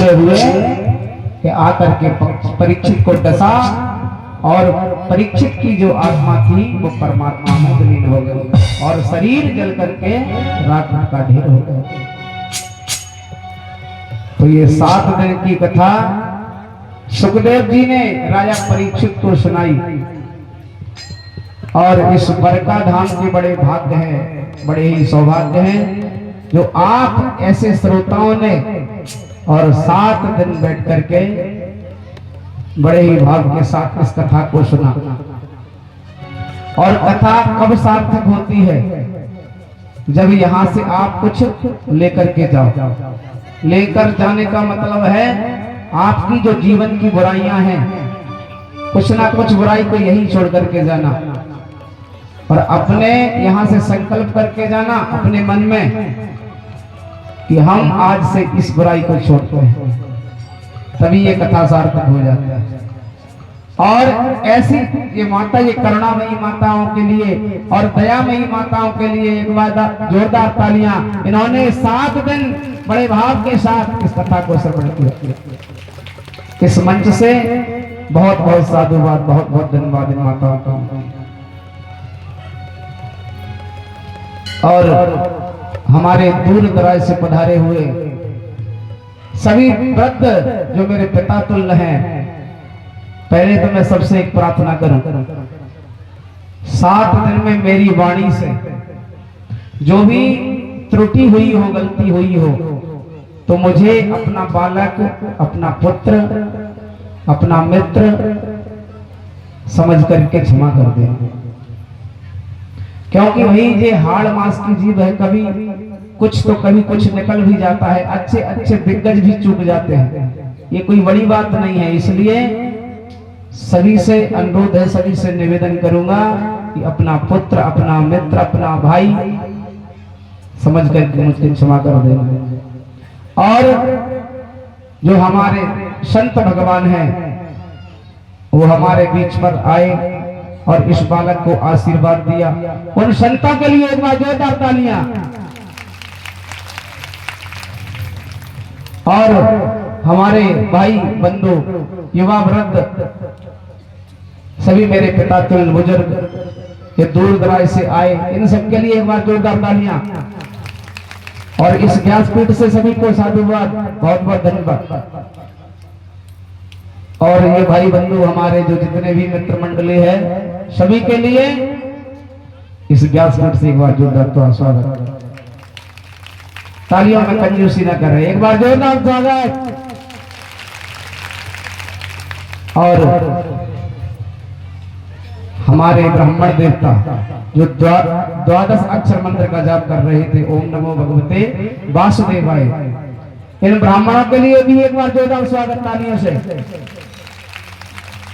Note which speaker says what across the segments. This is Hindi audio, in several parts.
Speaker 1: पूरे हुए कि आकर के परीक्षित को डसा और परीक्षित की जो आत्मा थी वो परमात्मा में विलीन हो गई और शरीर जल करके राख का ढेर हो गया। तो ये 7 दिन की कथा सुखदेव जी ने राजा परीक्षित को सुनाई और इस बरका धाम के बड़े भाग्य हैं, बड़े ही सौभाग्य हैं जो आप ऐसे श्रोताओं ने और 7 दिन बैठ करके बड़े ही भाव के साथ इस कथा को सुना। और कथा कब सार्थक होती है? जब यहां से आप कुछ लेकर के जाओ। लेकर जाने का मतलब है आपकी जो जीवन की बुराइयां हैं, कुछ ना कुछ बुराई को यही छोड़ करके जाना और अपने यहां से संकल्प करके जाना अपने मन में कि हम आज से इस बुराई को छोड़ते हैं, तभी ये कथा सार्थक हो जाता है। और ऐसी ये माता, ये करुणामयी माताओं के लिए और दयामयी माताओं के लिए एक बार जोरदार तालियां। इन्होंने 7 दिन बड़े भाव के साथ इस कथा को श्रवण किया। इस मंच से बहुत बहुत साधुवाद, बहुत बहुत धन्यवाद इन माताओं का। और हमारे दूर दराज से पधारे हुए सभी वृद्ध जो मेरे पिता तुल्य हैं, पहले तो मैं सबसे एक प्रार्थना करूं, 7 दिन में मेरी वाणी से जो भी त्रुटि हुई हो, गलती हुई हो, तो मुझे अपना बालक, अपना पुत्र, अपना मित्र समझ करके क्षमा कर दे। क्योंकि वही ये हाड़ मांस की जीव है, कभी कुछ निकल भी जाता है, अच्छे अच्छे दिग्गज भी चूक जाते हैं, ये कोई बड़ी बात नहीं है। इसलिए सभी से अनुरोध है, सभी से निवेदन करूंगा कि अपना पुत्र, अपना मित्र, अपना भाई समझ करके मुझे क्षमा कर देना। और जो हमारे संत भगवान हैं वो हमारे बीच पर आए और इस बालक को आशीर्वाद दिया, उन संतों के लिए एक बार जोरदार तालियां। और हमारे भाई बंधु, युवा वृद्ध, सभी मेरे पिता तुल्य बुजुर्ग ये दूर दराज से आए, इन सबके लिए एक बार जोरदार तालियां। और इस व्यासपीठ से सभी को साधुवाद, बहुत बहुत धन्यवाद। और ये भाई बंधु हमारे जो जितने भी मित्र मंडली है, सभी के लिए इस व्यासपीठ से एक बार जोरदार स्वागत। तालियों में कंजूसी न करें, एक बार जोरदार स्वागत। और हमारे ब्राह्मण देवता जो 12 अक्षर मंत्र का जाप कर रहे थे, ओम नमो भगवते वासुदेवाय, इन ब्राह्मणों के लिए भी एक बार जोरदार स्वागत तालियों से,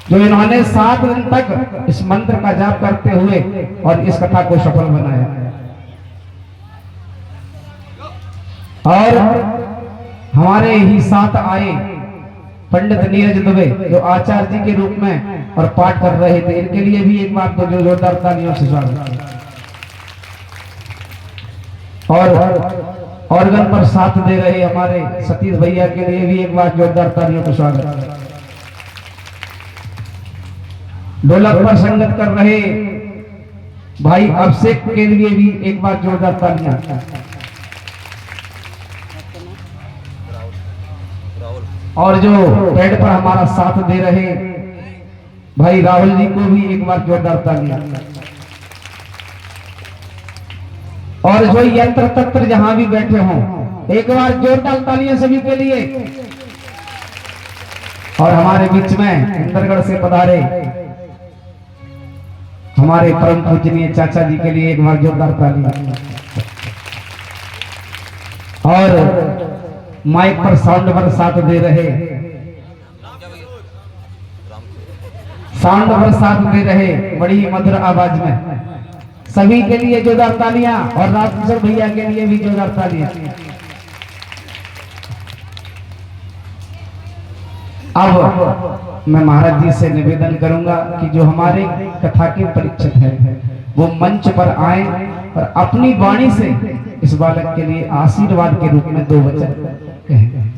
Speaker 1: जो इन्होंने 7 दिन तक इस मंत्र का जाप करते हुए और इस कथा को सफल बनाया। और हमारे ही साथ आए पंडित नीरज दुबे जो आचार्य जी के रूप में और पाठ कर रहे थे, इनके लिए भी एक बार तो जोरदार तालियों से स्वागत। और ऑर्गन पर साथ दे रहे हमारे सतीश भैया के लिए भी एक बार जोरदार तालियों का स्वागत। ढोलक पर संगत कर रहे भाई अभिषेक के लिए भी एक बार जोरदार तालियां। और जो बेड पर हमारा साथ दे रहे भाई राहुल जी को भी एक बार जोरदार तालियां। और जो यंत्र तंत्र जहां भी बैठे हों, एक बार जोरदार तालियां सभी के लिए। और हमारे बीच में इंद्रगढ़ से पधारे हमारे परम पूजनीय चाचा जी के लिए एक बार जोरदार तालियां। और माइक पर साउंड पर साथ दे रहे बड़ी मधुर आवाज में, सभी के लिए जोरदार तालियां। और राजकिशोर भैया के लिए भी जोरदार तालियां। अब मैं महाराज जी से निवेदन करूंगा कि जो हमारे कथा के परीक्षक हैं वो मंच पर आए और अपनी वाणी से इस बालक के लिए आशीर्वाद के रूप में 2 वचन कहें।